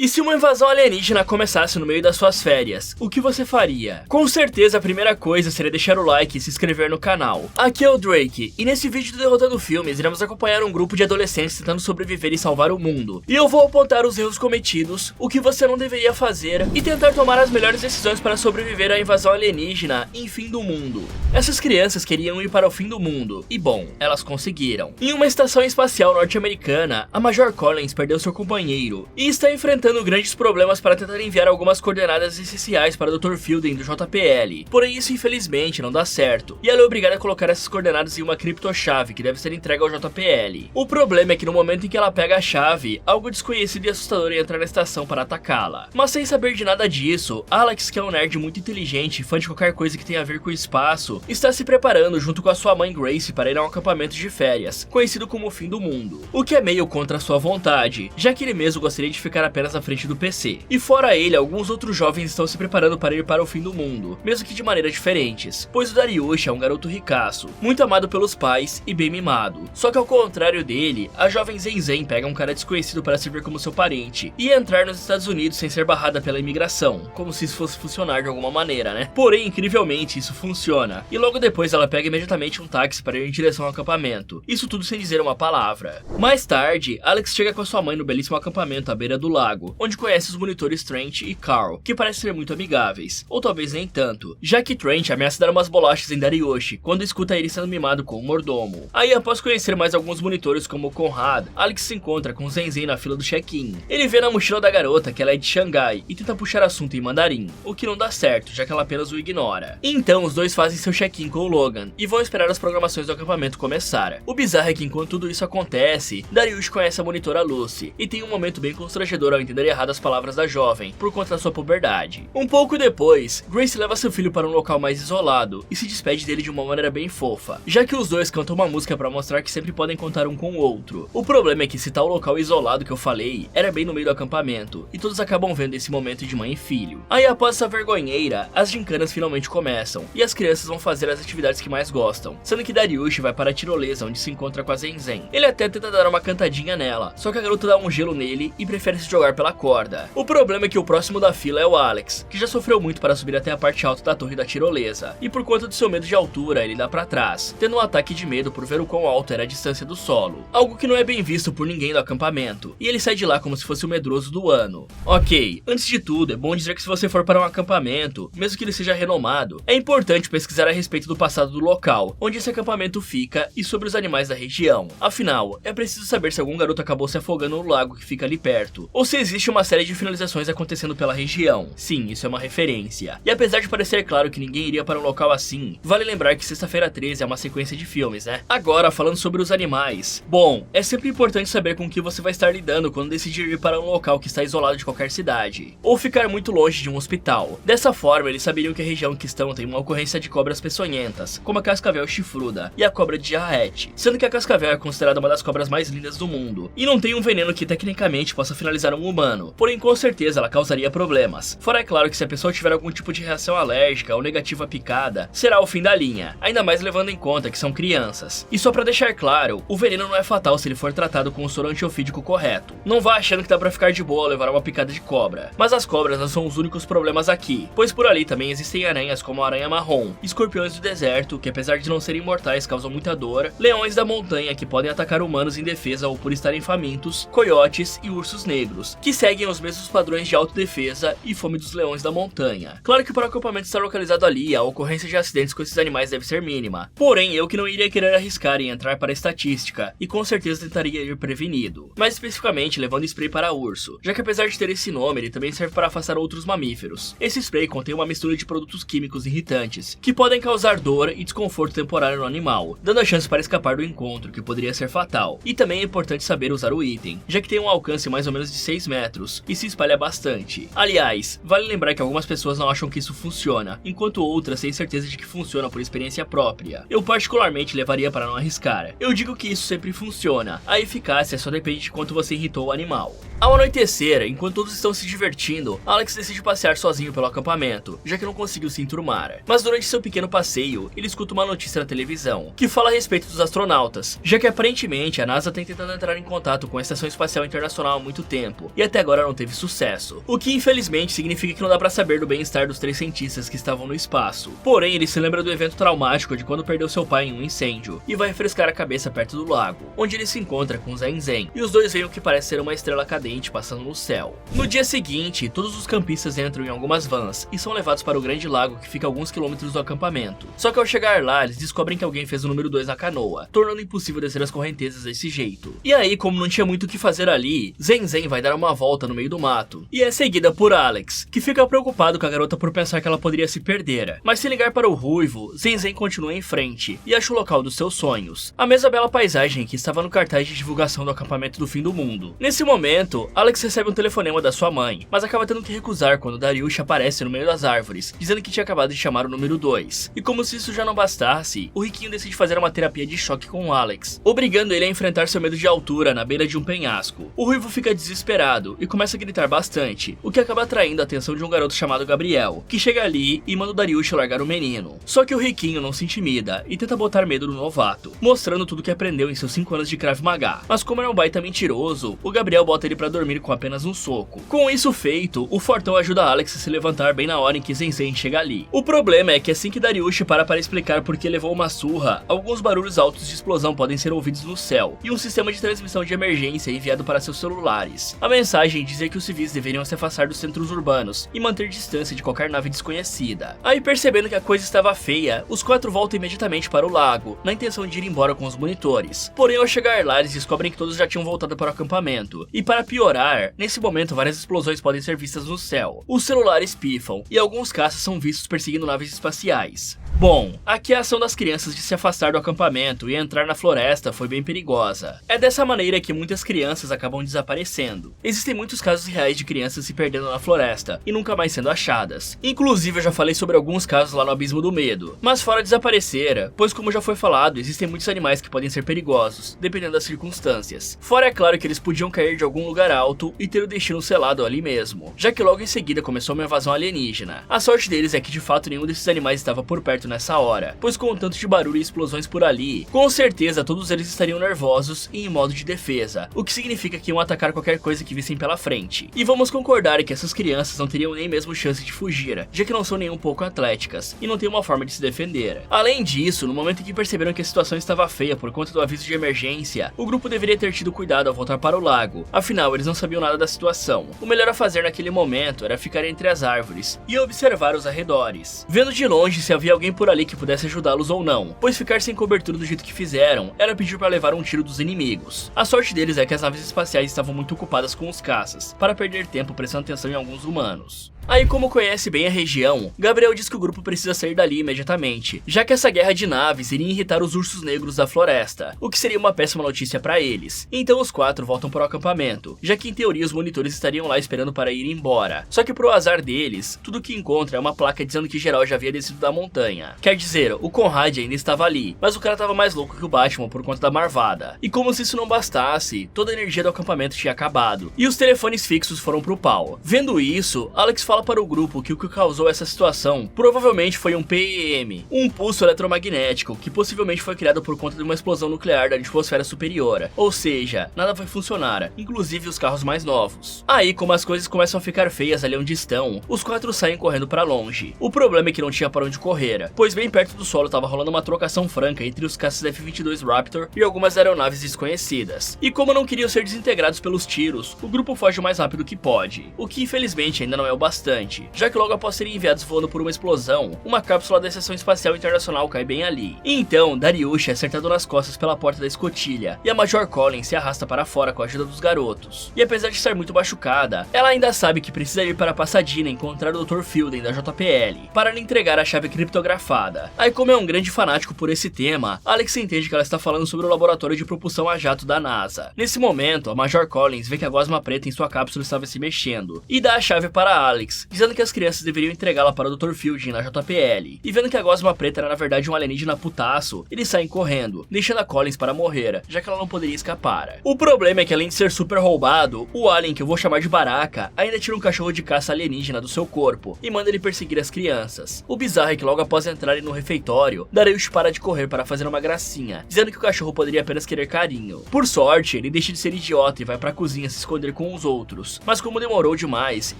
E se uma invasão alienígena começasse no meio das suas férias, o que você faria? Com certeza a primeira coisa seria deixar o like e se inscrever no canal. Aqui é o Drake, e nesse vídeo do Derrotando Filmes iremos acompanhar um grupo de adolescentes tentando sobreviver e salvar o mundo. E eu vou apontar os erros cometidos, o que você não deveria fazer, e tentar tomar as melhores decisões para sobreviver à invasão alienígena em fim do mundo. Essas crianças queriam ir para o fim do mundo, e bom, elas conseguiram. Em uma estação espacial norte-americana, a Major Collins perdeu seu companheiro, e está enfrentando grandes problemas para tentar enviar algumas coordenadas essenciais para o Dr. Fielden do JPL. Porém isso infelizmente não dá certo, e ela é obrigada a colocar essas coordenadas em uma criptochave que deve ser entregue ao JPL. O problema é que no momento em que ela pega a chave, algo desconhecido e assustador entra na estação para atacá-la. Mas sem saber de nada disso, Alex, que é um nerd muito inteligente e fã de qualquer coisa que tenha a ver com o espaço, está se preparando junto com a sua mãe Grace para ir a um acampamento de férias, conhecido como o fim do mundo. O que é meio contra a sua vontade, já que ele mesmo gostaria de ficar apenas à frente do PC. E fora ele, alguns outros jovens estão se preparando para ir para o fim do mundo, mesmo que de maneiras diferentes, pois o Dariush é um garoto ricaço, muito amado pelos pais e bem mimado. Só que ao contrário dele, a jovem Zen pega um cara desconhecido para servir como seu parente, e entrar nos Estados Unidos sem ser barrada pela imigração, como se isso fosse funcionar de alguma maneira, né? Porém, incrivelmente, isso funciona, e logo depois ela pega imediatamente um táxi para ir em direção ao acampamento, isso tudo sem dizer uma palavra. Mais tarde, Alex chega com a sua mãe no belíssimo acampamento à beira do lago, onde conhece os monitores Trent e Carl, que parecem ser muito amigáveis, ou talvez nem tanto, já que Trent ameaça dar umas bolachas em Dariush quando escuta ele sendo mimado com um mordomo. Aí, após conhecer mais alguns monitores como Conrad, Alex se encontra com Zen na fila do check-in. Ele vê na mochila da garota que ela é de Xangai e tenta puxar assunto em mandarim, o que não dá certo, já que ela apenas o ignora. Então, os dois fazem seu check-in com o Logan e vão esperar as programações do acampamento começar. O bizarro é que enquanto tudo isso acontece, Dariush conhece a monitora Lucy e tem um momento bem constrangedor ao entender errado as palavras da jovem, por conta da sua puberdade. Um pouco depois, Grace leva seu filho para um local mais isolado e se despede dele de uma maneira bem fofa, já que os dois cantam uma música para mostrar que sempre podem contar um com o outro. O problema é que esse tal local isolado que eu falei era bem no meio do acampamento, e todos acabam vendo esse momento de mãe e filho. Aí após essa vergonheira, as gincanas finalmente começam, e as crianças vão fazer as atividades que mais gostam, sendo que Dariush vai para a tirolesa onde se encontra com a Zen. Ele até tenta dar uma cantadinha nela, só que a garota dá um gelo nele e prefere se jogar pela corda. O problema é que o próximo da fila é o Alex, que já sofreu muito para subir até a parte alta da torre da tirolesa, e por conta do seu medo de altura, ele dá pra trás, tendo um ataque de medo por ver o quão alto era a distância do solo, algo que não é bem visto por ninguém do acampamento, e ele sai de lá como se fosse o medroso do ano. Ok, antes de tudo, é bom dizer que se você for para um acampamento, mesmo que ele seja renomado, é importante pesquisar a respeito do passado do local, onde esse acampamento fica e sobre os animais da região. Afinal, é preciso saber se algum garoto acabou se afogando no lago que fica ali perto, ou se existe uma série de finalizações acontecendo pela região. Sim, isso é uma referência. E apesar de parecer claro que ninguém iria para um local assim, vale lembrar que Sexta-feira 13 é uma sequência de filmes, né? Agora, falando sobre os animais. Bom, é sempre importante saber com o que você vai estar lidando quando decidir ir para um local que está isolado de qualquer cidade, ou ficar muito longe de um hospital. Dessa forma, eles saberiam que a região que estão tem uma ocorrência de cobras peçonhentas, como a cascavel chifruda e a cobra de jarrete, sendo que a cascavel é considerada uma das cobras mais lindas do mundo, e não tem um veneno que tecnicamente possa finalizar um humano, porém com certeza ela causaria problemas. Fora é claro que se a pessoa tiver algum tipo de reação alérgica ou negativa à picada, será o fim da linha, ainda mais levando em conta que são crianças. E só pra deixar claro, o veneno não é fatal se ele for tratado com o soro antiofídico correto. Não vá achando que dá pra ficar de boa levar uma picada de cobra. Mas as cobras não são os únicos problemas aqui, pois por ali também existem aranhas como a aranha marrom, escorpiões do deserto, que apesar de não serem mortais causam muita dor, leões da montanha que podem atacar humanos em defesa ou por estarem famintos, coiotes e ursos negros, que seguem os mesmos padrões de autodefesa e fome dos leões da montanha. Claro que para o acampamento estar localizado ali, a ocorrência de acidentes com esses animais deve ser mínima, porém eu que não iria querer arriscar em entrar para a estatística, e com certeza tentaria ir prevenido, mais especificamente levando spray para urso, já que apesar de ter esse nome, ele também serve para afastar outros mamíferos. Esse spray contém uma mistura de produtos químicos irritantes, que podem causar dor e desconforto temporário no animal, dando a chance para escapar do encontro, que poderia ser fatal. E também é importante saber usar o item, já que tem um alcance mais ou menos de 6 metros, e se espalha bastante. Aliás, vale lembrar que algumas pessoas não acham que isso funciona, enquanto outras têm certeza de que funciona por experiência própria. Eu particularmente levaria para não arriscar. Eu digo que isso sempre funciona, a eficácia só depende de quanto você irritou o animal. Ao anoitecer, enquanto todos estão se divertindo, Alex decide passear sozinho pelo acampamento, já que não conseguiu se enturmar. Mas durante seu pequeno passeio, ele escuta uma notícia na televisão, que fala a respeito dos astronautas, já que aparentemente a NASA tem tentado entrar em contato com a Estação Espacial Internacional há muito tempo, e até agora não teve sucesso, o que infelizmente significa que não dá pra saber do bem-estar dos 3 cientistas que estavam no espaço. Porém, ele se lembra do evento traumático de quando perdeu seu pai em um incêndio, e vai refrescar a cabeça perto do lago, onde ele se encontra com Zen Zen, e os dois veem o que parece ser uma estrela cadente passando no céu. No dia seguinte, todos os campistas entram em algumas vans e são levados para o grande lago que fica a alguns quilômetros do acampamento. Só que ao chegar lá, eles descobrem que alguém fez o número 2 na canoa, tornando impossível descer as correntezas desse jeito. E aí, como não tinha muito o que fazer ali, Zen Zen vai dar uma volta no meio do mato, e é seguida por Alex, que fica preocupado com a garota por pensar que ela poderia se perder. Mas sem ligar para o ruivo, Zen Zen continua em frente, e acha o local dos seus sonhos, a mesma bela paisagem que estava no cartaz de divulgação do acampamento do fim do mundo. Nesse momento, Alex recebe um telefonema da sua mãe, mas acaba tendo que recusar quando Dariush aparece no meio das árvores, dizendo que tinha acabado de chamar o número 2. E como se isso já não bastasse, o riquinho decide fazer uma terapia de choque com Alex, obrigando ele a enfrentar seu medo de altura na beira de um penhasco. O ruivo fica desesperado e começa a gritar bastante, o que acaba atraindo a atenção de um garoto chamado Gabriel, que chega ali e manda o Dariush largar o menino. Só que o riquinho não se intimida e tenta botar medo no novato, mostrando tudo que aprendeu em seus 5 anos de Krav Maga. Mas como ele é um baita mentiroso, o Gabriel bota ele pra dormir com apenas um soco. Com isso feito, o fortão ajuda Alex a se levantar bem na hora em que Zen Zen chega ali. O problema é que assim que Dariush para explicar por que levou uma surra, alguns barulhos altos de explosão podem ser ouvidos no céu, e um sistema de transmissão de emergência é enviado para seus celulares. A mensagem dizia que os civis deveriam se afastar dos centros urbanos e manter distância de qualquer nave desconhecida. Aí, percebendo que a coisa estava feia, os 4 voltam imediatamente para o lago, na intenção de ir embora com os monitores. Porém, ao chegar lá, eles descobrem que todos já tinham voltado para o acampamento, e para piorar, nesse momento várias explosões podem ser vistas no céu. Os celulares pifam, e alguns caças são vistos perseguindo naves espaciais. Bom, aqui a ação das crianças de se afastar do acampamento e entrar na floresta foi bem perigosa. É dessa maneira que muitas crianças acabam desaparecendo. Existem muitos casos reais de crianças se perdendo na floresta e nunca mais sendo achadas. Inclusive eu já falei sobre alguns casos lá no Abismo do Medo. Mas fora desaparecer, pois como já foi falado, existem muitos animais que podem ser perigosos, dependendo das circunstâncias. Fora é claro que eles podiam cair de algum lugar alto e ter o destino selado ali mesmo, já que logo em seguida começou uma invasão alienígena. A sorte deles é que de fato nenhum desses animais estava por perto nessa hora, pois com o tanto de barulho e explosões por ali, com certeza todos eles estariam nervosos e em modo de defesa, o que significa que iam atacar qualquer coisa que vissem pela frente. E vamos concordar que essas crianças não teriam nem mesmo chance de fugir, já que não são nem um pouco atléticas e não têm uma forma de se defender. Além disso, no momento em que perceberam que a situação estava feia por conta do aviso de emergência, o grupo deveria ter tido cuidado ao voltar para o lago, afinal eles não sabiam nada da situação. O melhor a fazer naquele momento era ficar entre as árvores e observar os arredores, vendo de longe se havia alguém por ali que pudesse ajudá-los ou não, pois ficar sem cobertura do jeito que fizeram era pedir para levar um tiro dos inimigos. A sorte deles é que as naves espaciais estavam muito ocupadas com os caças, para perder tempo prestando atenção em alguns humanos. Aí, como conhece bem a região, Gabriel diz que o grupo precisa sair dali imediatamente, já que essa guerra de naves iria irritar os ursos negros da floresta, o que seria uma péssima notícia para eles. Então os 4 voltam para o acampamento, já que em teoria os monitores estariam lá esperando para ir embora. Só que pro azar deles, tudo que encontra é uma placa dizendo que geral já havia descido da montanha. Quer dizer, o Conrad ainda estava ali, mas o cara tava mais louco que o Batman por conta da marvada. E como se isso não bastasse, toda a energia do acampamento tinha acabado, e os telefones fixos foram pro pau. Vendo isso, Alex fala para o grupo que o que causou essa situação provavelmente foi um PEM, um pulso eletromagnético, que possivelmente foi criado por conta de uma explosão nuclear da atmosfera superior, ou seja, nada vai funcionar, inclusive os carros mais novos. Aí, como as coisas começam a ficar feias ali onde estão, os 4 saem correndo para longe. O problema é que não tinha para onde correr, pois bem perto do solo estava rolando uma trocação franca entre os caças F-22 Raptor e algumas aeronaves desconhecidas. E como não queriam ser desintegrados pelos tiros, o grupo foge o mais rápido que pode, o que infelizmente ainda não é o bastante, já que logo após serem enviados voando por uma explosão, uma cápsula da Estação Espacial Internacional cai bem ali. Então, Dariush é acertado nas costas pela porta da escotilha, e a Major Collins se arrasta para fora com a ajuda dos garotos. E apesar de estar muito machucada, ela ainda sabe que precisa ir para Pasadena encontrar o Dr. Fielden da JPL, para lhe entregar a chave criptografada. Aí, como é um grande fanático por esse tema, Alex entende que ela está falando sobre o laboratório de propulsão a jato da NASA. Nesse momento, a Major Collins vê que a gosma preta em sua cápsula estava se mexendo, e dá a chave para Alex, dizendo que as crianças deveriam entregá-la para o Dr. Fielding na JPL. E vendo que a gosma preta era na verdade um alienígena putaço, eles saem correndo, deixando a Collins para morrer, já que ela não poderia escapar. O problema é que além de ser super roubado, o alien, que eu vou chamar de Baraka, ainda tira um cachorro de caça alienígena do seu corpo e manda ele perseguir as crianças. O bizarro é que logo após entrarem no refeitório, Dariush para de correr para fazer uma gracinha, dizendo que o cachorro poderia apenas querer carinho. Por sorte, ele deixa de ser idiota e vai para a cozinha se esconder com os outros, mas como demorou demais,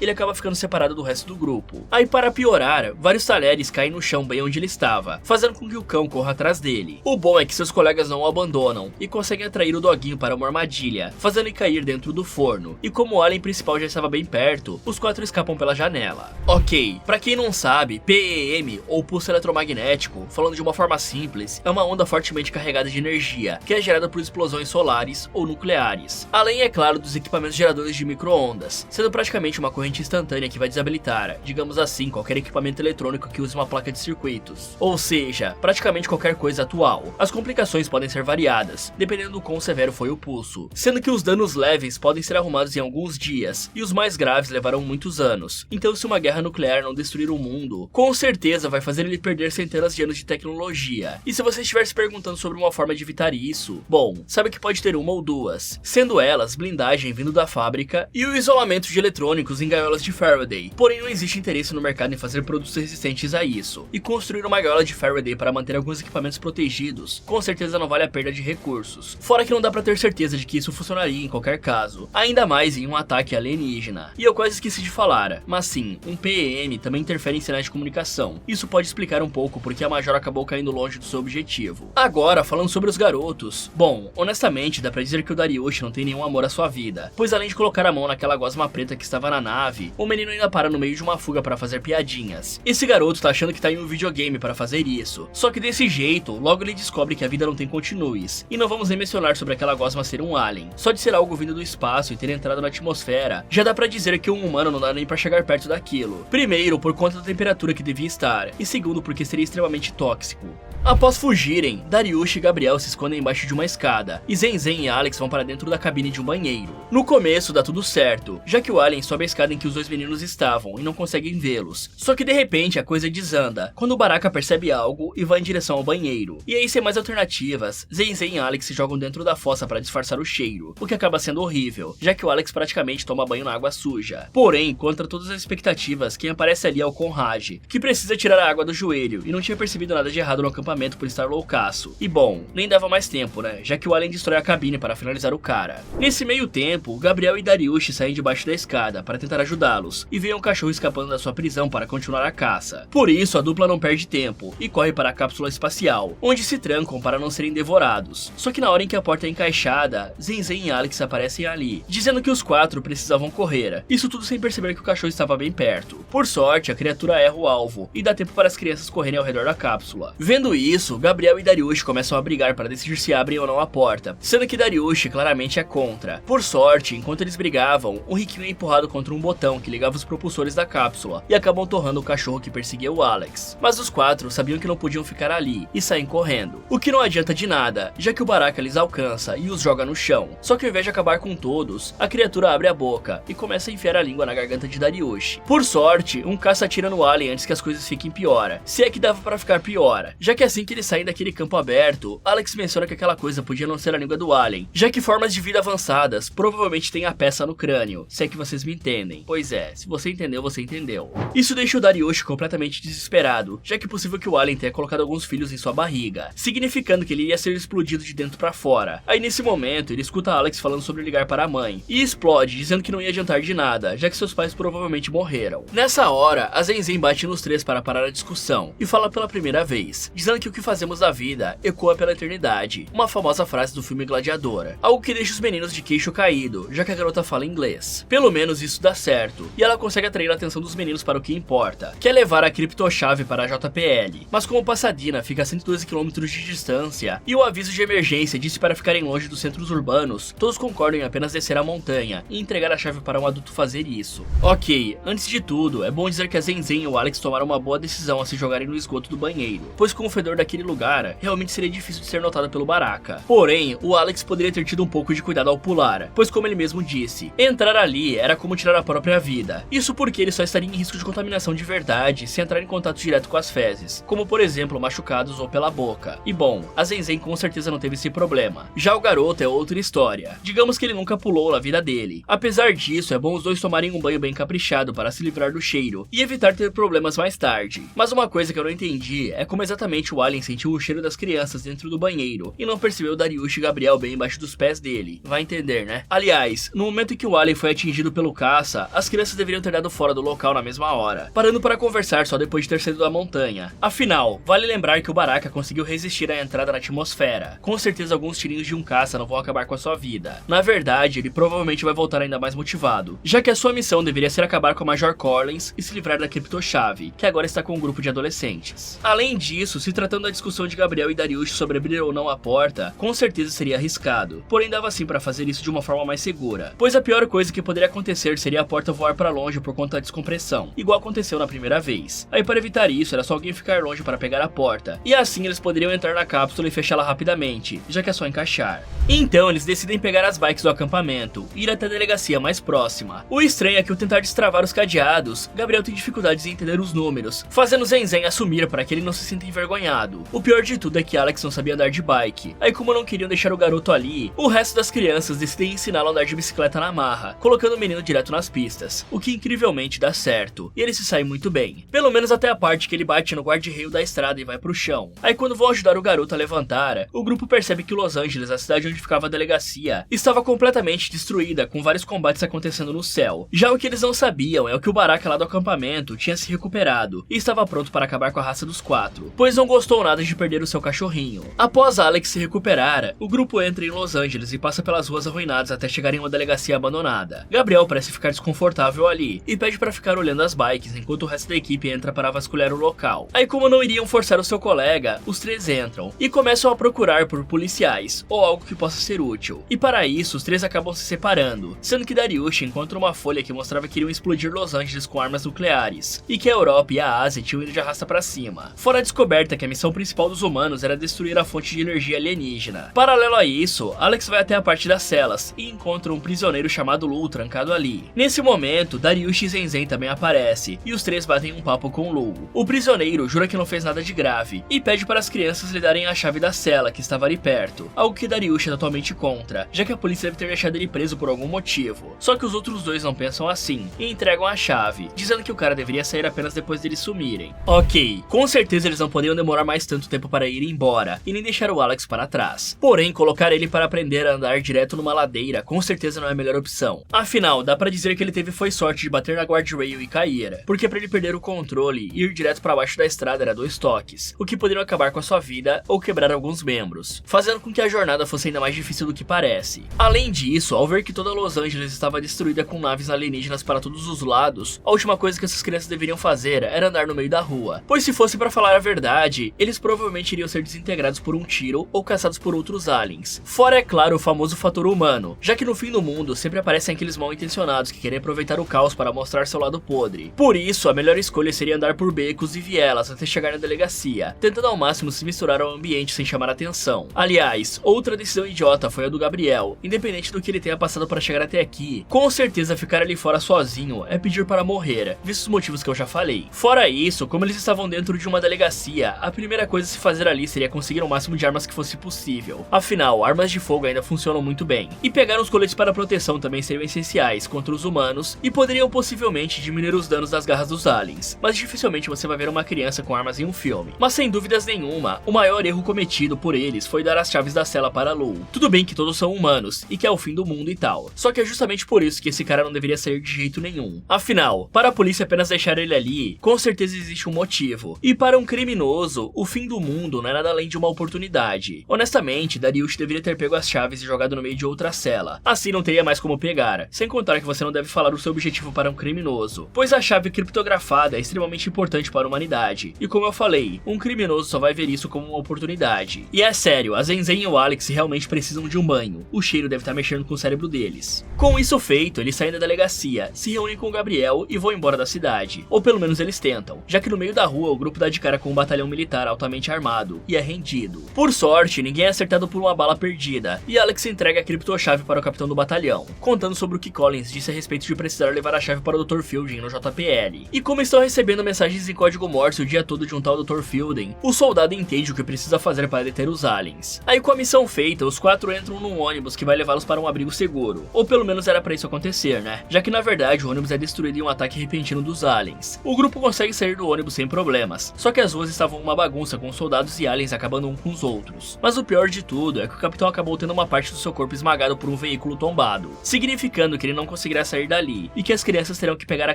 ele acaba ficando separado do resto do grupo. Aí para piorar, vários talheres caem no chão bem onde ele estava, fazendo com que o cão corra atrás dele. O bom é que seus colegas não o abandonam e conseguem atrair o doguinho para uma armadilha, fazendo ele cair dentro do forno, e como o alien principal já estava bem perto, os 4 escapam pela janela. Ok, pra quem não sabe, PEM, ou pulso eletromagnético, falando de uma forma simples, é uma onda fortemente carregada de energia, que é gerada por explosões solares ou nucleares. Além, é claro, dos equipamentos geradores de micro-ondas, sendo praticamente uma corrente instantânea que vai desabilitar, digamos assim, qualquer equipamento eletrônico que use uma placa de circuitos. Ou seja, praticamente qualquer coisa atual. As complicações podem ser variadas, dependendo do quão severo foi o pulso, sendo que os danos leves podem ser arrumados em alguns dias, e os mais graves levarão muitos anos. Então, se uma guerra nuclear não destruir o mundo, com certeza vai fazer ele perder centenas de anos de tecnologia. E se você estiver se perguntando sobre uma forma de evitar isso, bom, sabe que pode ter uma ou duas, sendo elas blindagem vindo da fábrica e o isolamento de eletrônicos em gaiolas de Faraday. Porém, não existe interesse no mercado em fazer produtos resistentes a isso, e construir uma gaiola de Faraday para manter alguns equipamentos protegidos, com certeza não vale a perda de recursos. Fora que não dá pra ter certeza de que isso funcionaria em qualquer caso, ainda mais em um ataque alienígena. E eu quase esqueci de falar, mas sim, um PEM também interfere em sinais de comunicação. Isso pode explicar um pouco porque a Major acabou caindo longe do seu objetivo. Agora, falando sobre os garotos, bom, honestamente dá pra dizer que o Dariush não tem nenhum amor à sua vida, pois além de colocar a mão naquela gosma preta que estava na nave, o menino ainda para no meio de uma fuga para fazer piadinhas. Esse garoto tá achando que tá em um videogame para fazer isso, só que desse jeito, logo ele descobre que a vida não tem continues, e não vamos nem mencionar sobre aquela gosma ser um alien. Só de ser algo vindo do espaço e ter entrado na atmosfera, já dá pra dizer que um humano não dá nem pra chegar perto daquilo. Primeiro, por conta da temperatura que devia estar, e segundo, porque seria extremamente tóxico. Após fugirem, Dariush e Gabriel se escondem embaixo de uma escada, e Zen Zen e Alex vão para dentro da cabine de um banheiro. No começo dá tudo certo, já que o alien sobe a escada em que os dois meninos estavam e não conseguem vê-los. Só que de repente a coisa desanda, quando o Baraka percebe algo e vai em direção ao banheiro. E aí, sem mais alternativas, Zen Zen e Alex se jogam dentro da fossa para disfarçar o cheiro, o que acaba sendo horrível, já que o Alex praticamente toma banho na água suja. Porém, contra todas as expectativas, quem aparece ali é o Conrad, que precisa tirar a água do joelho e não tinha percebido nada de errado no acampamento por estar loucaço. E bom, nem dava mais tempo, né, já que o alien destrói a cabine para finalizar o cara. Nesse meio tempo, Gabriel e Dariush saem debaixo da escada para tentar ajudá-los, e veem um cachorro escapando da sua prisão para continuar a caça. Por isso, a dupla não perde tempo, e corre para a cápsula espacial, onde se trancam para não serem devorados. Só que na hora em que a porta é encaixada, Zen Zen e Alex aparecem ali, dizendo que os 4 precisavam correr. Isso tudo sem perceber que o cachorro estava bem perto. Por sorte, a criatura erra o alvo, e dá tempo para as crianças correrem ao redor da cápsula. Vendo isso, Gabriel e Dariush começam a brigar para decidir se abrem ou não a porta, sendo que Dariush claramente é contra. Por sorte, enquanto eles brigavam, o Riquinho é empurrado contra um botão que ligava os propulsores da cápsula, e acabam torrando o cachorro que perseguia o Alex. Mas os 4 sabiam que não podiam ficar ali, e saem correndo. O que não adianta de nada, já que o Baraka lhes alcança e os joga no chão. Só que ao invés de acabar com todos, a criatura abre a boca e começa a enfiar a língua na garganta de Dariush. Por sorte, um caça atira no alien antes que as coisas fiquem pior, se é que dava para ficar pior, já que assim que eles saem daquele campo aberto, Alex menciona que aquela coisa podia não ser a língua do alien, já que formas de vida avançadas provavelmente têm a peça no crânio, se é que vocês me entendem. Pois é, se você entendeu, você entendeu. Isso deixa o Dariush completamente desesperado, já que é possível que o alien tenha colocado alguns filhos em sua barriga, significando que ele iria ser explodido de dentro para fora. Aí nesse momento, ele escuta Alex falando sobre ligar para a mãe, e explode, dizendo que não ia adiantar de nada, já que seus pais provavelmente morreram. Nessa hora, a Zen Zen bate nos 3 para parar a discussão, e fala pela primeira vez, dizendo que o que fazemos da vida ecoa pela eternidade, uma famosa frase do filme Gladiador, algo que deixa os meninos de queixo caído, já que a garota fala inglês. Pelo menos isso dá certo, e ela consegue atrair a atenção dos meninos para o que importa, que é levar a criptochave para a JPL. Mas como Pasadena fica a 112 km de distância, e o aviso de emergência disse para ficarem longe dos centros urbanos, todos concordam em apenas descer a montanha e entregar a chave para um adulto fazer isso. Ok, antes de tudo, é bom dizer que a Zen Zen e o Alex tomaram uma boa decisão ao se jogarem no esgoto do banheiro, pois com o fedor daquele lugar, realmente seria difícil de ser notado pelo Baraka. Porém, o Alex poderia ter tido um pouco de cuidado ao pular, pois como ele mesmo disse, entrar ali era como tirar a própria vida. Isso porque ele só estaria em risco de contaminação de verdade se entrar em contato direto com as fezes, como por exemplo machucados ou pela boca. E bom, a Zen Zen com certeza não teve esse problema. Já o garoto é outra história. Digamos que ele nunca pulou na vida dele. Apesar disso, é bom os dois tomarem um banho bem caprichado para se livrar do cheiro e evitar ter problemas mais tarde. Mas uma coisa que eu não entendi é como exatamente o alien sentiu o cheiro das crianças dentro do banheiro e não percebeu Dariush e Gabriel bem embaixo dos pés dele. Vai entender, né? Aliás, Aliens. No momento em que o alien foi atingido pelo caça, as crianças deveriam ter dado fora do local na mesma hora, parando para conversar só depois de ter saído da montanha. Afinal, vale lembrar que o Baraka conseguiu resistir à entrada na atmosfera. Com certeza alguns tirinhos de um caça não vão acabar com a sua vida. Na verdade, ele provavelmente vai voltar ainda mais motivado, já que a sua missão deveria ser acabar com a Major Collins e se livrar da criptochave, que agora está com um grupo de adolescentes. Além disso, se tratando da discussão de Gabriel e Dariush sobre abrir ou não a porta, com certeza seria arriscado, porém dava sim para fazer isso de uma forma mais segura, pois a pior coisa que poderia acontecer seria a porta voar para longe por conta da descompressão, igual aconteceu na primeira vez. Aí para evitar isso, era só alguém ficar longe para pegar a porta, e assim eles poderiam entrar na cápsula e fechá-la rapidamente, já que é só encaixar. Então eles decidem pegar as bikes do acampamento e ir até a delegacia mais próxima. O estranho é que ao tentar destravar os cadeados, Gabriel tem dificuldades em entender os números, fazendo Zenzen assumir para que ele não se sinta envergonhado. O pior de tudo é que Alex não sabia andar de bike, aí como não queriam deixar o garoto ali, o resto das crianças decidem ensiná-lo a andar de bicicleta na marra, colocando o menino direto nas pistas, o que incrivelmente dá certo, e ele se sai muito bem, pelo menos até a parte que ele bate no guarda-reio da estrada e vai pro chão. Aí quando vão ajudar o garoto a levantar, o grupo percebe que Los Angeles, a cidade onde ficava a delegacia, estava completamente destruída, com vários combates acontecendo no céu. Já o que eles não sabiam é o que o Baraka lá do acampamento tinha se recuperado e estava pronto para acabar com a raça dos quatro, pois não gostou nada de perder o seu cachorrinho. Após Alex se recuperar, o grupo entra em Los Angeles e passa pelas ruas arruinadas até chegar em uma delegacia abandonada. Gabriel parece ficar desconfortável ali e pede para ficar olhando as bikes enquanto o resto da equipe entra para vasculhar o local. Aí como não iriam forçar o seu colega, os três entram e começam a procurar por policiais ou algo que possa ser útil. E para isso, os três acabam se separando, sendo que Dariush encontra uma folha que mostrava que iriam explodir Los Angeles com armas nucleares, e que a Europa e a Ásia tinham ido de arrasta pra cima. Fora a descoberta que a missão principal dos humanos era destruir a fonte de energia alienígena. Paralelo a isso, Alex vai até a parte das celas e encontra um prisioneiro chamado Lu trancado ali. Nesse momento, Dariush e Zenzen também aparece, e os três batem um papo com Lu. O prisioneiro jura que não fez nada de grave, e pede para as crianças lhe darem a chave da cela que estava ali perto, algo que Dariush é totalmente contra, já que a polícia deve ter deixado ele preso por algum motivo. Só que os outros dois não pensam assim, e entregam a chave, dizendo que o cara deveria sair apenas depois deles sumirem. Ok, com certeza eles não poderiam demorar mais tanto tempo para ir embora, e nem deixar o Alex para trás. Porém, colocar ele para aprender a andar direto numa ladeira com certeza não é a melhor opção. Afinal, dá pra dizer que ele teve foi sorte de bater na guardrail e cair, porque para ele perder o controle e ir direto para baixo da estrada era 2 toques, o que poderiam acabar com a sua vida ou quebrar alguns membros, fazendo com que a jornada fosse ainda mais difícil do que parece. Além disso, ao ver que toda Los Angeles estava destruída com naves alienígenas para todos os lados, a última coisa que essas crianças deveriam fazer era andar no meio da rua, pois se fosse para falar a verdade, eles provavelmente iriam ser desintegrados por um tiro ou caçados por outros aliens. Fora, é claro, o famoso fator humano, já que no fim do mundo sempre aparecem aqueles mal intencionados que querem aproveitar o caos para mostrar seu lado podre. Por isso, a melhor escolha seria andar por becos e vielas até chegar na delegacia, tentando ao máximo se misturar ao ambiente sem chamar atenção. Aliás, outra decisão idiota foi a do Gabriel. Independente do que ele tenha passado para chegar até aqui, com certeza ficar ali fora sozinho é pedir para morrer, visto os motivos que eu já falei. Fora isso, como eles estavam dentro de uma delegacia, a primeira coisa a se fazer ali seria conseguir o máximo de armas que fosse possível. Afinal, armas de fogo ainda funcionam muito bem. E pegar os coletes para proteção também seriam essenciais contra os humanos e poderiam possivelmente diminuir os danos das garras dos aliens. Mas dificilmente você vai ver uma criança com armas em um filme. Mas sem dúvidas nenhuma, o maior erro cometido por eles foi dar as chaves da cela para Lu. Tudo bem que todos são humanos e que é o fim do mundo e tal, só que é justamente por isso que esse cara não deveria sair de jeito nenhum. Afinal, para a polícia apenas deixar ele ali, com certeza existe um motivo. E para um criminoso, o fim do mundo não é nada além de uma oportunidade. Honestamente, Dariush deveria ter pego as chaves e jogado no meio de outra cela. Assim não teria mais como pegar. Sem contar que você não deve falar o seu objetivo para um criminoso, pois a chave criptografada é extremamente importante para a humanidade. E como eu falei, um criminoso só vai ver isso como uma oportunidade. E é sério, a Zenzen e o Alex realmente precisam de um banho. O cheiro deve estar mexendo com o cérebro deles. Com isso feito, eles saem da delegacia, se reúnem com o Gabriel e vão embora da cidade. Ou pelo menos eles tentam, já que no meio da rua o grupo dá de cara com um batalhão militar altamente armado e é rendido. Por sorte, ninguém é acertado por uma bala perdida, e Alex entrega a criptochave para o capitão do batalhão, contando sobre o que Collins disse a respeito de precisar levar a chave para o Dr. Fielding no JPL. E como estão recebendo mensagens em código Morse o dia todo de um tal Dr. Fielding, o soldado entende o que precisa fazer para deter os aliens. Aí com a missão feita, os 4 entram num ônibus que vai levá-los para um abrigo seguro. Ou pelo menos era para isso acontecer, né? Já que na verdade o ônibus é destruído em um ataque repentino dos aliens. O grupo consegue sair do ônibus sem problemas, só que as ruas estavam uma bagunça com soldados e aliens acabando um com os outros. Mas o pior de tudo é que o capitão acabou tendo uma parte do seu corpo esmagado por um veículo tombado, significando que ele não conseguirá sair dali e que as crianças terão que pegar a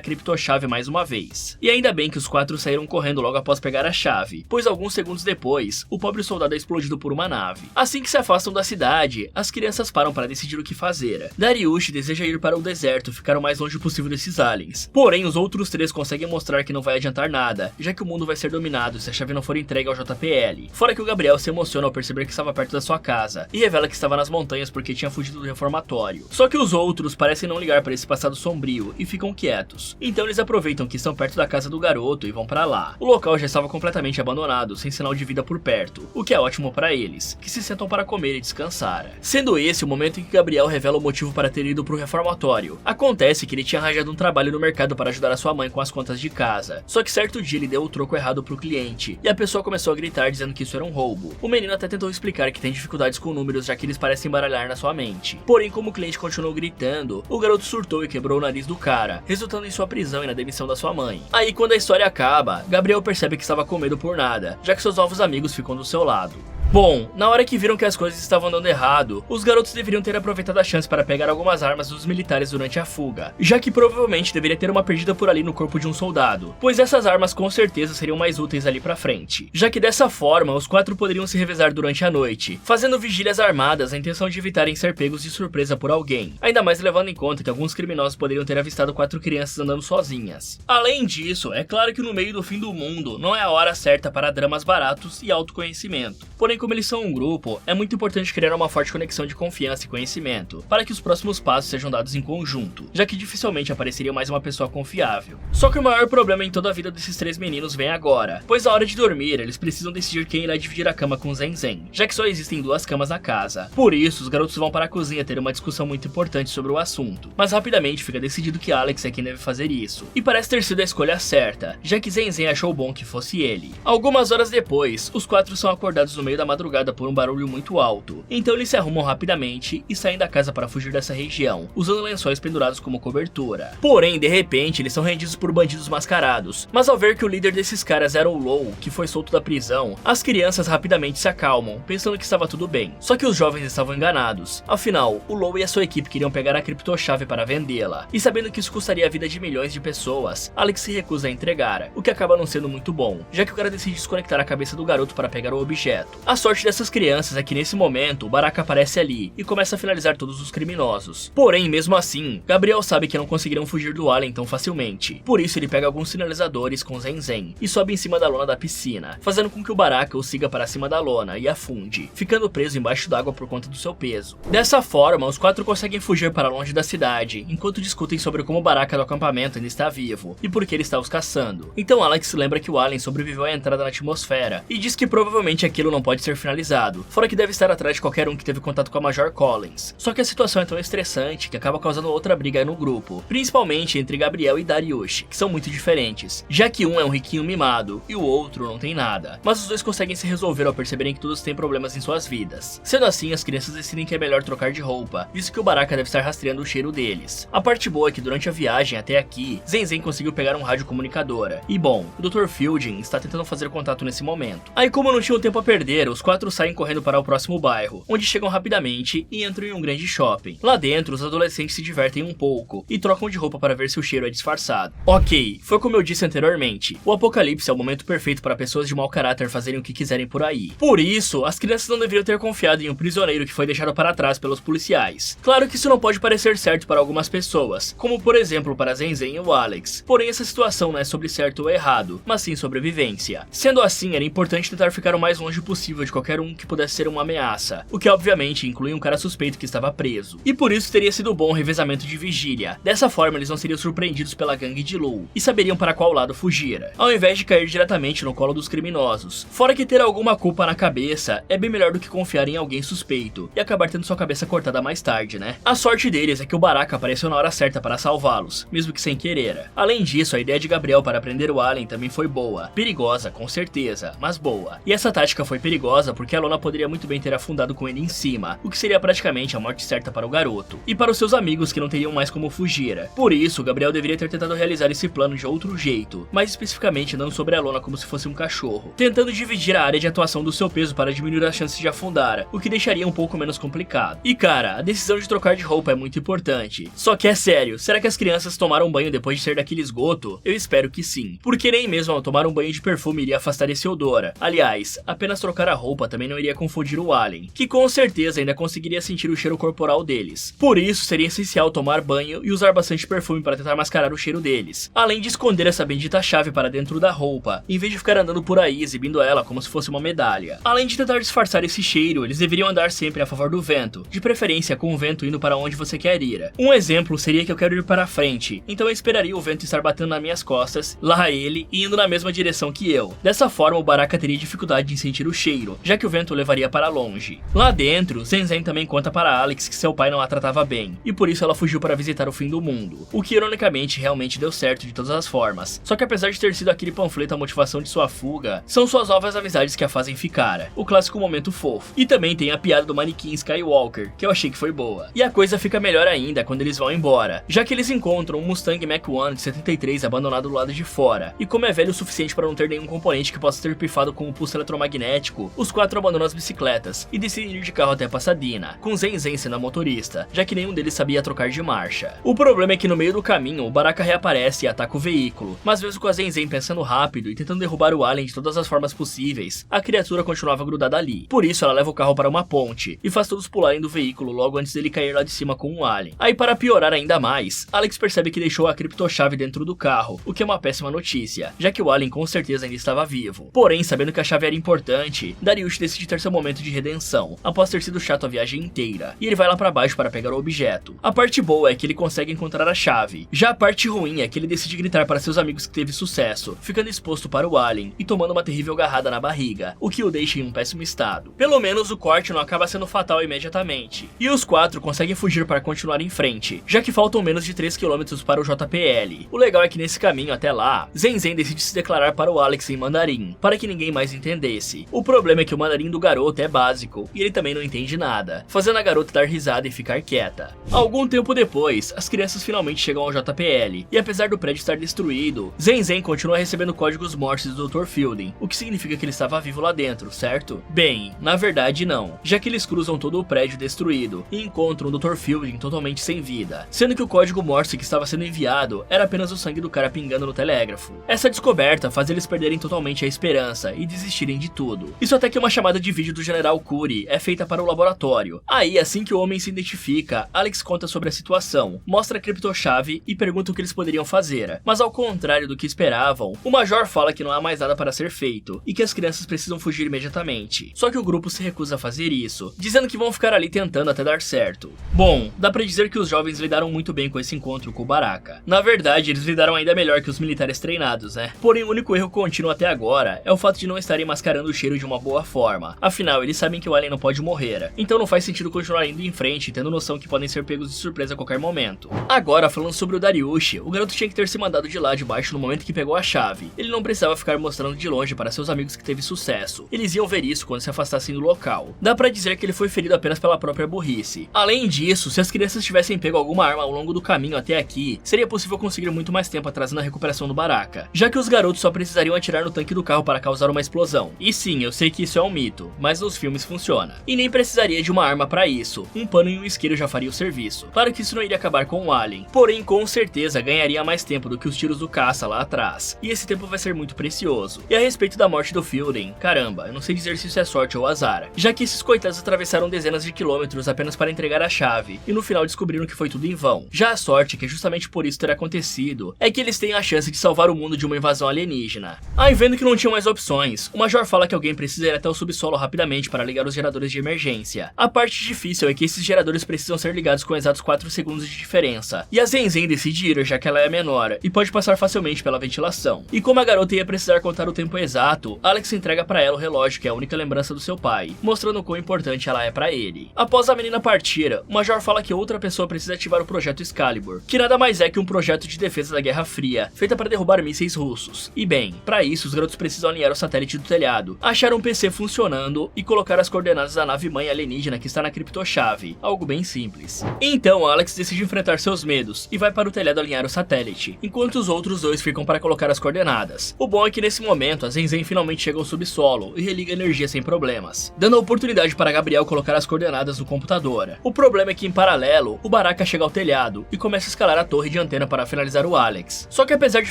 criptochave mais uma vez. E ainda bem que os 4 saíram correndo logo após pegar a chave, pois alguns segundos depois, o pobre soldado é explodido por uma nave. Assim que se afastam da cidade, as crianças param para decidir o que fazer. Dariush deseja ir para o deserto, ficar o mais longe possível desses aliens. Porém, os outros 3 conseguem mostrar que não vai adiantar nada, já que o mundo vai ser dominado se a chave não for entregue ao JPL. Fora que o Gabriel se emociona ao perceber que estava perto da sua casa, e revela que estava nas montanhas porque tinha fugido do reformatório. Só que os outros parecem não ligar para esse passado sombrio e ficam quietos. Então eles aproveitam que estão perto da casa do garoto e vão para lá. O local já estava completamente abandonado, sem sinal de vida por perto, o que é ótimo para eles, que se sentam para comer e descansar. Sendo esse o momento em que Gabriel revela o motivo para ter ido pro reformatório. Acontece que ele tinha arranjado um trabalho no mercado para ajudar a sua mãe com as contas de casa. Só que certo dia ele deu o troco errado pro cliente, e a pessoa começou a gritar dizendo que isso era um roubo. O menino até tentou explicar que tem dificuldades com números, já que eles parecem baralhar na sua mente. Porém, como o cliente continuou gritando, o garoto surtou e quebrou o nariz do cara, resultando em sua prisão e na demissão da sua mãe. Aí quando a história acaba, Gabriel percebe que estava com medo por nada, já que seus novos amigos ficam do seu lado. Bom, na hora que viram que as coisas estavam dando errado, os garotos deveriam ter aproveitado a chance para pegar algumas armas dos militares durante a fuga, já que provavelmente deveria ter uma perdida por ali no corpo de um soldado, pois essas armas com certeza seriam mais úteis ali pra frente, já que dessa forma os 4 poderiam se revezar durante a noite, fazendo vigílias armadas na intenção de evitarem ser pegos de surpresa por alguém, ainda mais levando em conta que alguns criminosos poderiam ter avistado 4 crianças andando sozinhas. Além disso, é claro que no meio do fim do mundo não é a hora certa para dramas baratos e autoconhecimento, porém como eles são um grupo, é muito importante criar uma forte conexão de confiança e conhecimento, para que os próximos passos sejam dados em conjunto, já que dificilmente apareceria mais uma pessoa confiável. Só que o maior problema em toda a vida desses 3 meninos vem agora, pois à hora de dormir, eles precisam decidir quem irá dividir a cama com Zen Zen, já que só existem 2 camas na casa. Por isso, os garotos vão para a cozinha ter uma discussão muito importante sobre o assunto, mas rapidamente fica decidido que Alex é quem deve fazer isso, e parece ter sido a escolha certa, já que Zen Zen achou bom que fosse ele. Algumas horas depois, os 4 são acordados no meio da madrugada por um barulho muito alto, então eles se arrumam rapidamente e saem da casa para fugir dessa região, usando lençóis pendurados como cobertura. Porém, de repente, eles são rendidos por bandidos mascarados, mas ao ver que o líder desses caras era o Low, que foi solto da prisão, as crianças rapidamente se acalmam, pensando que estava tudo bem. Só que os jovens estavam enganados, afinal, o Low e a sua equipe queriam pegar a criptochave para vendê-la, e sabendo que isso custaria a vida de milhões de pessoas, Alex se recusa a entregar, o que acaba não sendo muito bom, já que o cara decide desconectar a cabeça do garoto para pegar o objeto. A sorte dessas crianças é que nesse momento o Baraka aparece ali e começa a finalizar todos os criminosos. Porém, mesmo assim, Gabriel sabe que não conseguirão fugir do alien tão facilmente. Por isso ele pega alguns sinalizadores com Zen Zen e sobe em cima da lona da piscina, fazendo com que o Baraka o siga para cima da lona e afunde, ficando preso embaixo d'água por conta do seu peso. Dessa forma, os 4 conseguem fugir para longe da cidade, enquanto discutem sobre como o Baraka do acampamento ainda está vivo e por que ele está os caçando. Então Alex lembra que o alien sobreviveu à entrada na atmosfera e diz que provavelmente aquilo não pode ser finalizado, fora que deve estar atrás de qualquer um que teve contato com a Major Collins. Só que a situação é tão estressante que acaba causando outra briga no grupo, principalmente entre Gabriel e Dariush, que são muito diferentes, já que um é um riquinho mimado e o outro não tem nada, mas os dois conseguem se resolver ao perceberem que todos têm problemas em suas vidas. Sendo assim, as crianças decidem que é melhor trocar de roupa, visto que o Baraka deve estar rastreando o cheiro deles. A parte boa é que durante a viagem até aqui, Zen Zen conseguiu pegar um rádio comunicadora, e bom, o Dr. Fielding está tentando fazer contato nesse momento. Aí como não tinham tempo a perder, os 4 saem correndo para o próximo bairro, onde chegam rapidamente e entram em um grande shopping. Lá dentro, os adolescentes se divertem um pouco e trocam de roupa para ver se o cheiro é disfarçado. Ok, foi como eu disse anteriormente, o apocalipse é o momento perfeito para pessoas de mau caráter fazerem o que quiserem por aí. Por isso, as crianças não deveriam ter confiado em um prisioneiro que foi deixado para trás pelos policiais. Claro que isso não pode parecer certo para algumas pessoas, como por exemplo para Zen Zen e o Alex, porém essa situação não é sobre certo ou errado, mas sim sobre vivência. Sendo assim, era importante tentar ficar o mais longe possível de qualquer um que pudesse ser uma ameaça, o que obviamente inclui um cara suspeito que estava preso. E por isso teria sido bom o revezamento de vigília, dessa forma eles não seriam surpreendidos pela gangue de Lou, e saberiam para qual lado fugir, ao invés de cair diretamente no colo dos criminosos. Fora que ter alguma culpa na cabeça é bem melhor do que confiar em alguém suspeito, e acabar tendo sua cabeça cortada mais tarde, né? A sorte deles é que o Baraka apareceu na hora certa para salvá-los, mesmo que sem querer. Além disso, a ideia de Gabriel para prender o alien também foi boa, perigosa com certeza, mas boa. E essa tática foi perigosa receosa porque a lona poderia muito bem ter afundado com ele em cima, o que seria praticamente a morte certa para o garoto, e para os seus amigos que não teriam mais como fugir. Por isso, Gabriel deveria ter tentado realizar esse plano de outro jeito, mais especificamente andando sobre a lona como se fosse um cachorro, tentando dividir a área de atuação do seu peso para diminuir as chances de afundar, o que deixaria um pouco menos complicado. E cara, a decisão de trocar de roupa é muito importante. Só que é sério, será que as crianças tomaram banho depois de sair daquele esgoto? Eu espero que sim, porque nem mesmo ao tomar um banho de perfume iria afastar esse odor. Aliás, apenas trocar a roupa também não iria confundir o alien, que com certeza ainda conseguiria sentir o cheiro corporal deles. Por isso, seria essencial tomar banho e usar bastante perfume para tentar mascarar o cheiro deles, além de esconder essa bendita chave para dentro da roupa, em vez de ficar andando por aí exibindo ela como se fosse uma medalha. Além de tentar disfarçar esse cheiro, eles deveriam andar sempre a favor do vento, de preferência com o vento indo para onde você quer ir. Um exemplo seria que eu quero ir para frente, então eu esperaria o vento estar batendo nas minhas costas, lá ele, e indo na mesma direção que eu. Dessa forma, o Baraka teria dificuldade em sentir o cheiro, já que o vento o levaria para longe. Lá dentro, Zenzen também conta para Alex que seu pai não a tratava bem, e por isso ela fugiu para visitar o fim do mundo, o que ironicamente realmente deu certo de todas as formas. Só que apesar de ter sido aquele panfleto a motivação de sua fuga, são suas novas amizades que a fazem ficar, o clássico momento fofo. E também tem a piada do manequim Skywalker, que eu achei que foi boa. E a coisa fica melhor ainda quando eles vão embora, já que eles encontram um Mustang Mach-1 de 73 abandonado do lado de fora, e como é velho o suficiente para não ter nenhum componente que possa ter pifado com o pulso eletromagnético, os quatro abandonam as bicicletas e decidem ir de carro até Pasadena, com Zenzen sendo a motorista, já que nenhum deles sabia trocar de marcha. O problema é que no meio do caminho, o Baraka reaparece e ataca o veículo, mas mesmo com a Zenzen pensando rápido e tentando derrubar o alien de todas as formas possíveis, a criatura continuava grudada ali. Por isso ela leva o carro para uma ponte e faz todos pularem do veículo logo antes dele cair lá de cima com um alien. Aí, para piorar ainda mais, Alex percebe que deixou a criptochave dentro do carro, o que é uma péssima notícia, já que o alien com certeza ainda estava vivo. Porém, sabendo que a chave era importante, Dariush decide ter seu momento de redenção, após ter sido chato a viagem inteira, e ele vai lá para baixo para pegar o objeto. A parte boa é que ele consegue encontrar a chave, já a parte ruim é que ele decide gritar para seus amigos que teve sucesso, ficando exposto para o alien e tomando uma terrível agarrada na barriga, o que o deixa em um péssimo estado. Pelo menos o corte não acaba sendo fatal imediatamente, e os quatro conseguem fugir para continuar em frente, já que faltam menos de 3 km para o JPL. O legal é que nesse caminho até lá, Zenzen decide se declarar para o Alex em mandarim, para que ninguém mais entendesse. O problema é que o mandarim do garoto é básico, e ele também não entende nada, fazendo a garota dar risada e ficar quieta. Algum tempo depois, as crianças finalmente chegam ao JPL, e apesar do prédio estar destruído, Zenzen continua recebendo códigos morses do Dr. Fielding, o que significa que ele estava vivo lá dentro, certo? Bem, na verdade não, já que eles cruzam todo o prédio destruído e encontram o Dr. Fielding totalmente sem vida, sendo que o código morse que estava sendo enviado era apenas o sangue do cara pingando no telégrafo. Essa descoberta faz eles perderem totalmente a esperança e desistirem de tudo. Isso até que uma chamada de vídeo do General Curie é feita para o laboratório. Aí, assim que o homem se identifica, Alex conta sobre a situação, mostra a criptochave e pergunta o que eles poderiam fazer. Mas ao contrário do que esperavam, o Major fala que não há mais nada para ser feito e que as crianças precisam fugir imediatamente. Só que o grupo se recusa a fazer isso, dizendo que vão ficar ali tentando até dar certo. Bom, dá pra dizer que os jovens lidaram muito bem com esse encontro com o Baraka. Na verdade, eles lidaram ainda melhor que os militares treinados, né? Porém, o único erro contínuo até agora é o fato de não estarem mascarando o cheiro de uma boa forma. Afinal, eles sabem que o alien não pode morrer, então não faz sentido continuar indo em frente, tendo noção que podem ser pegos de surpresa a qualquer momento. Agora, falando sobre o Dariush, o garoto tinha que ter se mandado de lá de baixo no momento que pegou a chave. Ele não precisava ficar mostrando de longe para seus amigos que teve sucesso. Eles iam ver isso quando se afastassem do local. Dá pra dizer que ele foi ferido apenas pela própria burrice. Além disso, se as crianças tivessem pego alguma arma ao longo do caminho até aqui, seria possível conseguir muito mais tempo atrasando a recuperação do Baraka, já que os garotos só precisariam atirar no tanque do carro para causar uma explosão. E sim, eu sei que isso é um mito, mas nos filmes funciona. E nem precisaria de uma arma para isso, um pano e um isqueiro já faria o serviço. Claro que isso não iria acabar com o alien, porém com certeza ganharia mais tempo do que os tiros do caça lá atrás, e esse tempo vai ser muito precioso. E a respeito da morte do Fielding, caramba, eu não sei dizer se isso é sorte ou azar, já que esses coitados atravessaram dezenas de quilômetros apenas para entregar a chave, e no final descobriram que foi tudo em vão. Já a sorte, que justamente por isso ter acontecido, é que eles têm a chance de salvar o mundo de uma invasão alienígena. Aí, vendo que não tinham mais opções, o Major fala que alguém precisa ir até o subsolo rapidamente para ligar os geradores de emergência. A parte difícil é que esses geradores precisam ser ligados com exatos 4 segundos de diferença, e a Zenzen decide ir, já que ela é menor, e pode passar facilmente pela ventilação. E como a garota ia precisar contar o tempo exato, Alex entrega para ela o relógio, que é a única lembrança do seu pai, mostrando o quão importante ela é para ele. Após a menina partir, o Major fala que outra pessoa precisa ativar o projeto Excalibur, que nada mais é que um projeto de defesa da Guerra Fria, feita para derrubar mísseis russos. E bem, para isso os garotos precisam alinhar o satélite do telhado, achar um PC PC funcionando e colocar as coordenadas da nave-mãe alienígena que está na criptochave, algo bem simples. Então Alex decide enfrentar seus medos e vai para o telhado alinhar o satélite, enquanto os outros dois ficam para colocar as coordenadas. O bom é que nesse momento a Zenzen finalmente chega ao subsolo e religa a energia sem problemas, dando a oportunidade para Gabriel colocar as coordenadas no computador. O problema é que em paralelo, o Baraka chega ao telhado e começa a escalar a torre de antena para finalizar o Alex. Só que apesar de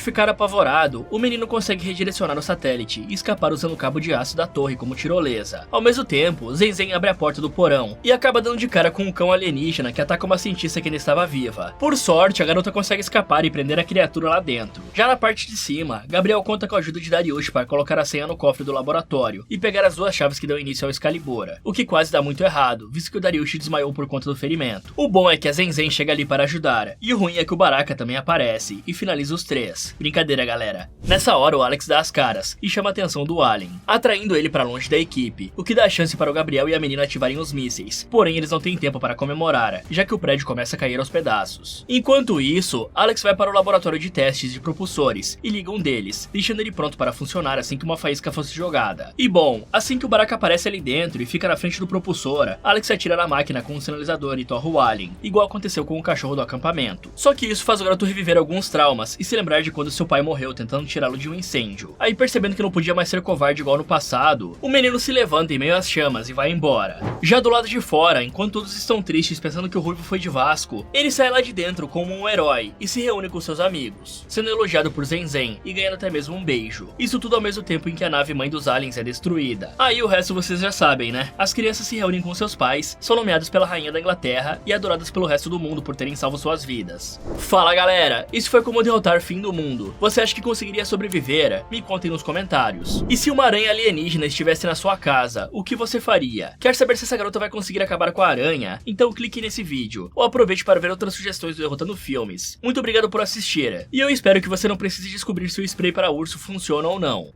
ficar apavorado, o menino consegue redirecionar o satélite e escapar usando o cabo de aço da torre como tirolesa. Ao mesmo tempo, Zenzen abre a porta do porão e acaba dando de cara com um cão alienígena que ataca uma cientista que ainda estava viva. Por sorte, a garota consegue escapar e prender a criatura lá dentro. Já na parte de cima, Gabriel conta com a ajuda de Dariush para colocar a senha no cofre do laboratório e pegar as duas chaves que dão início ao Excalibur, o que quase dá muito errado, visto que o Dariush desmaiou por conta do ferimento. O bom é que a Zenzen chega ali para ajudar, e o ruim é que o Baraka também aparece e finaliza os três. Brincadeira, galera. Nessa hora, o Alex dá as caras e chama a atenção do Alien, atraindo ele para longe da equipe, o que dá chance para o Gabriel e a menina ativarem os mísseis. Porém, eles não têm tempo para comemorar, já que o prédio começa a cair aos pedaços. Enquanto isso, Alex vai para o laboratório de testes de propulsores e liga um deles, deixando ele pronto para funcionar assim que uma faísca fosse jogada. E bom, assim que o Baraka aparece ali dentro e fica na frente do propulsor, Alex atira na máquina com um sinalizador e torra o Alien, igual aconteceu com o cachorro do acampamento. Só que isso faz o garoto reviver alguns traumas e se lembrar de quando seu pai morreu tentando tirá-lo de um incêndio. Aí, percebendo que não podia mais ser covarde igual no passado, o menino se levanta em meio às chamas e vai embora. Já do lado de fora, enquanto todos estão tristes pensando que o Ruivo foi de Vasco, ele sai lá de dentro como um herói e se reúne com seus amigos, sendo elogiado por Zenzen e ganhando até mesmo um beijo. Isso tudo ao mesmo tempo em que a nave-mãe dos aliens é destruída. Aí o resto vocês já sabem, né? As crianças se reúnem com seus pais, são nomeadas pela rainha da Inglaterra e adoradas pelo resto do mundo por terem salvo suas vidas. Fala galera, isso foi como derrotar Fim do Mundo. Você acha que conseguiria sobreviver? Me contem nos comentários. E se uma aranha alienígena estivesse na sua casa, o que você faria? Quer saber se essa garota vai conseguir acabar com a aranha? Então clique nesse vídeo, ou aproveite para ver outras sugestões do Derrotando Filmes. Muito obrigado por assistir, e eu espero que você não precise descobrir se o spray para urso funciona ou não.